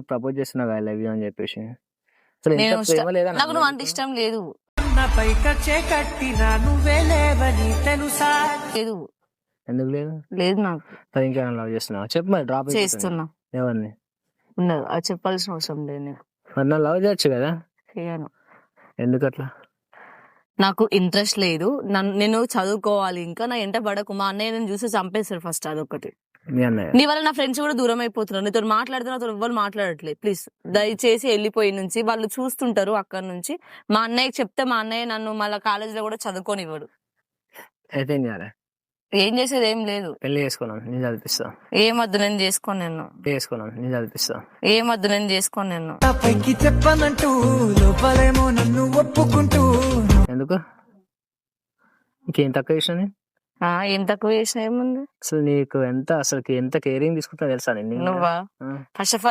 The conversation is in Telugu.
ప్రపోజ్ చేస్తున్నావు ఐ లవ్ యూ అని చెప్పేసి. అసలు ఎంత నేను ప్రేమ లేదా నాకు నువ్వు అంటే ఇష్టం లేదు. లేదు ఎందుకు లేదు? లేదు నాకు. మరి ఇంకేమైనా లవ్ చేస్తున్నావా? చెప్పు మరి, డ్రాప్ చేస్తున్నా. ఎవరిని? ఉన్నది అది చెప్పాల్సిన అవసరం లేదు నీకు. మరి నా లవ్ చేయొచ్చు కదా? చేయను. ఎందుకు అట్లా? నాకు ఇంట్రెస్ట్ లేదు. నేను చదువుకోవాలి. ఇంకా నా ఎంట పడకు. మా అన్నయ్య నేను చూసి చంపేస్తాడు ఫస్ట్. అదొకటి. మీ అన్నయ్య? నీ వల్ల నా ఫ్రెండ్స్ కూడా దూరం అయిపోతున్నారు. నీతో మాట్లాడితే నాతో ఎవ్వరు మాట్లాడట్లేదు. ప్లీజ్ దయచేసి వెళ్ళిపోయి నుంచి వాళ్ళు చూస్తుంటారు అక్కడ నుంచి. మా అన్నయ్యకి చెప్తే మా అన్నయ్య నన్ను మళ్ళీ కాలేజీలో కూడా చదువుకోనివ్వడు. అయితే ఏం చేయాలి? ఏం చేసేది ఏం లేదు. పెళ్లి చేసుకున్నాను, నేను చదివిస్తా. ఏమద్దు నేను చేసుకోను. నేను చేసుకున్నాను, నేను చదివిస్తా. ఏమద్దు నేను చేసుకోను. నేను చెప్పనంటూ లోపలేమో నన్ను ఒప్పుకుంటూ. ఎందుకు? ఇంకేం తక్కువ చేసిన? ఏం తక్కువ చేసిన ఏముంది? అసలు నీకు ఎంత కేరింగ్ తీసుకుంటా తెలుసా? నువ్వా? First of all